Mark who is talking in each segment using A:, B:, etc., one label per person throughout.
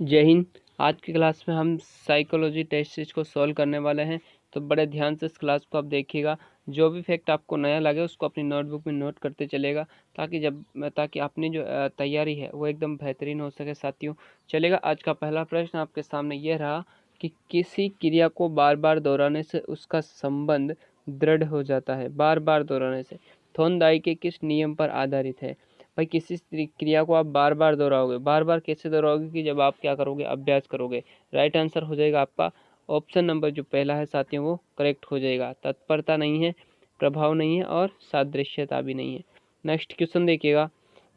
A: जय हिंद। आज की क्लास में हम साइकोलॉजी टेस्ट सीरीज को सॉल्व करने वाले हैं, तो बड़े ध्यान से इस क्लास को आप देखिएगा। जो भी फैक्ट आपको नया लगे उसको अपनी नोटबुक में नोट करते चलेगा, ताकि अपनी जो तैयारी है वो एकदम बेहतरीन हो सके साथियों। चलेगा। आज का पहला प्रश्न आपके सामने यह रहा कि किसी क्रिया को बार बार दोहराने से उसका संबंध दृढ़ हो जाता है। बार बार दोहराने से थोंडाई के किस नियम पर आधारित है? भाई, किसी क्रिया को आप बार बार दोहराओगे। बार बार कैसे दोहराओगे? कि जब आप क्या करोगे, अभ्यास करोगे। राइट आंसर हो जाएगा आपका ऑप्शन नंबर जो पहला है साथियों, वो करेक्ट हो जाएगा। तत्परता नहीं है, प्रभाव नहीं है और सादृश्यता भी नहीं है। नेक्स्ट क्वेश्चन देखिएगा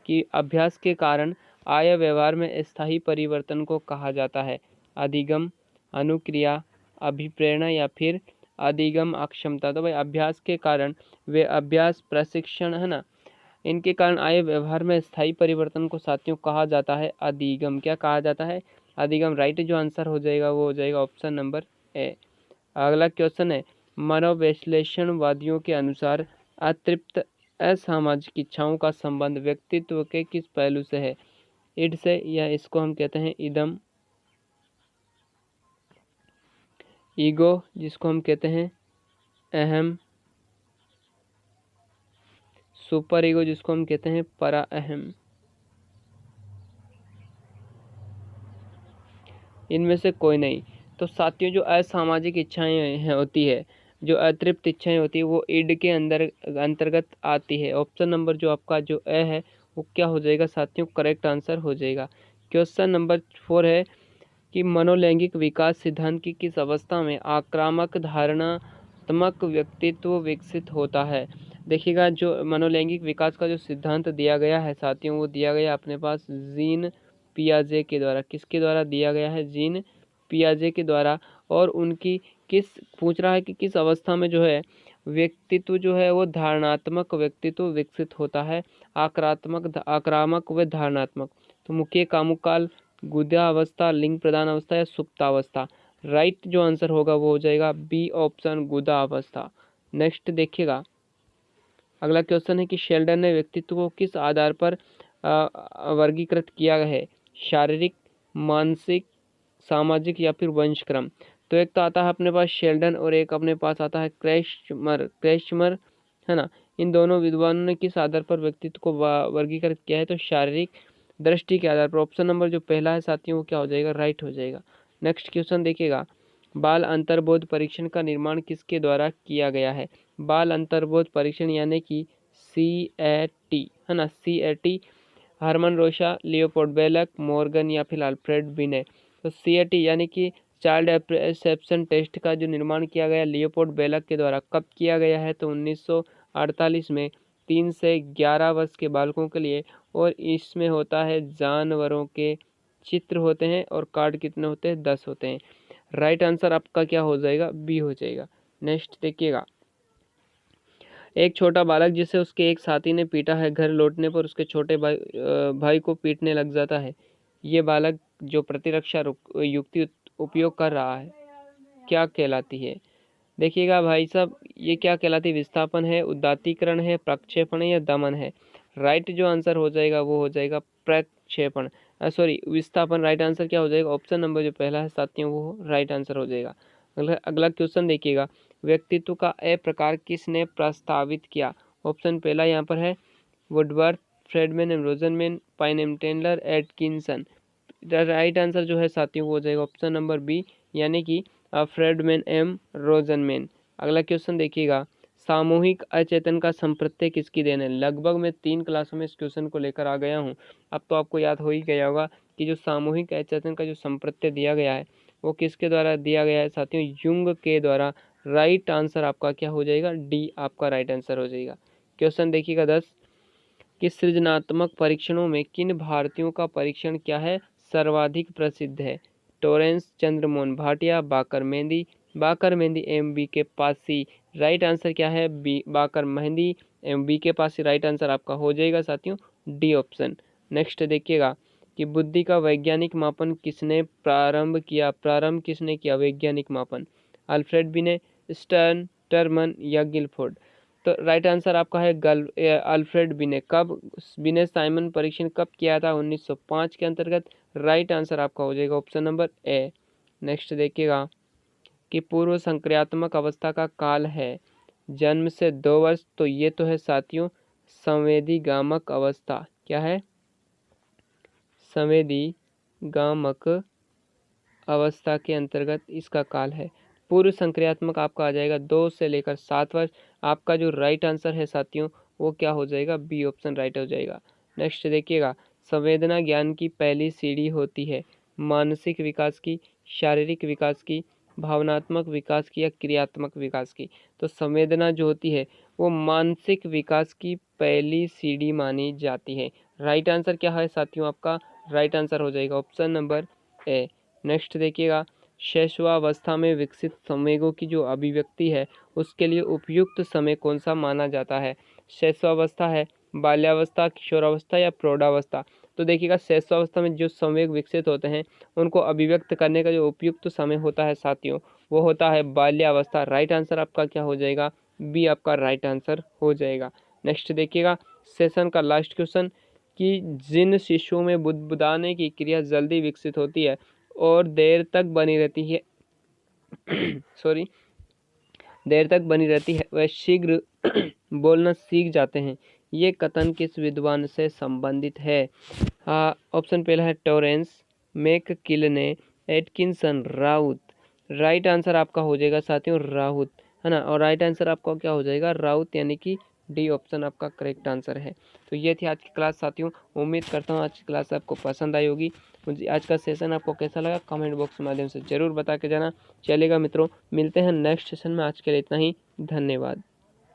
A: कि अभ्यास के कारण आय व्यवहार में स्थायी परिवर्तन को कहा जाता है। अधिगम, अनुक्रिया, अभिप्रेरणा या फिर अधिगम अक्षमता। तो भाई, अभ्यास के कारण वे अभ्यास प्रशिक्षण है ना, इनके कारण आए व्यवहार में स्थायी परिवर्तन को साथियों कहा जाता है अधिगम। क्या कहा जाता है? अधिगम। राइट जो आंसर हो जाएगा वो हो जाएगा ऑप्शन नंबर ए। अगला क्वेश्चन है, मनोविश्लेषणवादियों के अनुसार अतृप्त असामाजिक इच्छाओं का संबंध व्यक्तित्व के किस पहलू से है? इड से, या इसको हम कहते हैं इदम, ईगो जिसको हम कहते हैं अहम, सुपर ईगो जिसको हम कहते हैं परा अहम। इनमें से कोई नहीं। तो साथियों, जो असामाजिक इच्छाएं हैं होती है, जो अतृप्त इच्छाएं होती है, वो ईड के अंतर्गत आती है। ऑप्शन नंबर जो आपका जो ए है वो क्या हो जाएगा साथियों? करेक्ट आंसर हो जाएगा। क्वेश्चन नंबर 4 है कि मनोलैंगिक विकास सिद्धांत की किस अवस्था में आक्रामक धारणात्मक व्यक्तित्व विकसित होता है? देखिएगा, जो मनोलैंगिक विकास का जो सिद्धांत दिया गया है साथियों, वो दिया गया अपने पास जीन पियाजे के द्वारा। किसके द्वारा दिया गया है? जीन पियाजे के द्वारा। और उनकी किस पूछ रहा है कि किस अवस्था में जो है व्यक्तित्व जो है वो धारणात्मक व्यक्तित्व विकसित होता है। आक्रामक व धारणात्मक। तो मुख्य कामुकाल, गुदा अवस्था, लिंग प्रदान अवस्था या सुप्तावस्था। राइट जो आंसर होगा वो हो जाएगा बी ऑप्शन, गुदा अवस्था। नेक्स्ट देखिएगा, अगला क्वेश्चन है कि शेल्डन ने व्यक्तित्व को किस आधार पर वर्गीकृत किया है? शारीरिक, मानसिक, सामाजिक या फिर वंशक्रम। तो एक तो आता है अपने पास शेल्डन और एक अपने पास आता है क्रेश्मर है ना। इन दोनों विद्वानों ने किस आधार पर व्यक्तित्व को वर्गीकृत किया है? तो शारीरिक दृष्टि के आधार पर। ऑप्शन नंबर जो पहला है साथियों वो क्या हो जाएगा? राइट हो जाएगा। नेक्स्ट क्वेश्चन देखिएगा, बाल अंतर्बोध परीक्षण का निर्माण किसके द्वारा किया गया है? बाल अंतर्बोध परीक्षण यानी कि CAT है ना, CAT। Hermann Rorschach, Leopold Bellak, Morgan या फिर अल्फ्रेड बिने। तो CAT यानी कि चाइल्ड एप्रेसेप्शन टेस्ट का जो निर्माण किया गया लियोपोल्ड बेलक के द्वारा। कब किया गया है? तो 1948 में 3 से 11 वर्ष के बालकों के लिए। और इसमें होता है जानवरों के चित्र होते हैं और कार्ड कितने होते हैं? 10 होते हैं। राइट आंसर आपका क्या हो जाएगा? बी हो जाएगा। नेक्स्ट देखिएगा, एक छोटा बालक जिसे उसके एक साथी ने पीटा है, घर लौटने पर उसके छोटे भाई को पीटने लग जाता है। ये बालक जो प्रतिरक्षा युक्ति उपयोग कर रहा है क्या कहलाती है? देखिएगा भाई साहब, ये क्या कहलाती है? विस्थापन है, उदात्तीकरण है, प्रक्षेपण है या दमन है? राइट जो आंसर हो जाएगा वो हो जाएगा प्रक्षेपण, सॉरी विस्थापन। राइट आंसर क्या हो जाएगा? ऑप्शन नंबर जो पहला है साथियों वो राइट आंसर हो जाएगा। अगला क्वेश्चन देखिएगा, व्यक्तित्व का ए प्रकार किसने प्रस्तावित किया? ऑप्शन पहला यहाँ पर है वुडवर्थ, फ्रेडमैन, रोजनमैन, पाइनेमटेलर, एटकिंसन। राइट आंसर जो है साथियों वो हो जाएगा ऑप्शन नंबर बी, यानी कि फ्रेडमैन एम रोजनमैन। अगला क्वेश्चन देखिएगा, सामूहिक अचेतन का संप्रत्यय किसकी देन है? लगभग मैं 3 क्लासों में इस क्वेश्चन को लेकर आ गया हूँ। अब तो आपको याद हो ही गया होगा कि जो सामूहिक अचेतन का जो संप्रत्यय दिया गया है वो किसके द्वारा दिया गया है साथियों? युंग के द्वारा। राइट आंसर आपका क्या हो जाएगा? डी आपका राइट आंसर हो जाएगा। क्वेश्चन देखिएगा 10, कि सृजनात्मक परीक्षणों में किन भारतीयों का परीक्षण क्या है? सर्वाधिक प्रसिद्ध है? टॉरेंस चंद्रमोहन भाटिया, बाकर मेहंदी एम बी के पासी। राइट आंसर क्या है? बी बाकर मेहंदी एम बी के पासी। राइट आंसर आपका हो जाएगा साथियों डी ऑप्शन। नेक्स्ट देखिएगा कि बुद्धि का वैज्ञानिक मापन किसने प्रारंभ किया वैज्ञानिक मापन? अल्फ्रेड बिने, स्टर्न, टर्मन या गिलफोर्ड। तो राइट आंसर आपका है अल्फ्रेड बिने। कब बिने साइमन परीक्षण कब किया था? 1905 के अंतर्गत। राइट आंसर आपका हो जाएगा ऑप्शन नंबर ए। नेक्स्ट देखिएगा कि पूर्व संक्रियात्मक अवस्था का काल है जन्म से 2 वर्ष, तो ये तो है साथियों संवेदीगामक अवस्था। क्या है? संवेदीगामक अवस्था के अंतर्गत इसका काल है। पूर्व संक्रियात्मक आपका आ जाएगा 2 से लेकर 7 वर्ष। आपका जो राइट आंसर है साथियों वो क्या हो जाएगा? बी ऑप्शन राइट हो जाएगा। नेक्स्ट देखिएगा, संवेदना ज्ञान की पहली सीढ़ी होती है मानसिक विकास की, शारीरिक विकास की, भावनात्मक विकास की या क्रियात्मक विकास की? तो संवेदना जो होती है वो मानसिक विकास की पहली सीढ़ी मानी जाती है। राइट आंसर क्या है साथियों? आपका राइट आंसर हो जाएगा ऑप्शन नंबर ए। नेक्स्ट देखिएगा, शैशवावस्था में विकसित संवेगों की जो अभिव्यक्ति है उसके लिए उपयुक्त समय कौन सा माना जाता है? शैशवावस्था है, बाल्यावस्था, किशोरावस्था या प्रौढ़ावस्था? तो देखिएगा शैशवावस्था में जो संवेग विकसित होते हैं उनको अभिव्यक्त करने का जो उपयुक्त समय होता है साथियों वो होता है बाल्यावस्था। राइट आंसर आपका क्या हो जाएगा? बी आपका राइट आंसर हो जाएगा। नेक्स्ट देखिएगा सेशन का लास्ट क्वेश्चन कि जिन शिशुओं में बुदबुदाने की क्रिया जल्दी विकसित होती है और देर तक बनी रहती है सॉरी देर तक बनी रहती है वह शीघ्र बोलना सीख जाते हैं, ये कथन किस विद्वान से संबंधित है? ऑप्शन पहला है Torrance, McKinley, Atkinson, Raut. Right answer आपका हो जाएगा साथियों राउत, है ना। और राइट आंसर आपका क्या हो जाएगा? राउत, यानी कि डी ऑप्शन आपका करेक्ट आंसर है। तो ये थी आज की क्लास साथियों। उम्मीद करता हूँ आज की क्लास आपको पसंद आई होगी। मुझे आज का सेशन आपको कैसा लगा कमेंट बॉक्स के माध्यम से ज़रूर बता के जाना। चलेगा मित्रों, मिलते हैं नेक्स्ट सेशन में। आज के लिए इतना ही, धन्यवाद।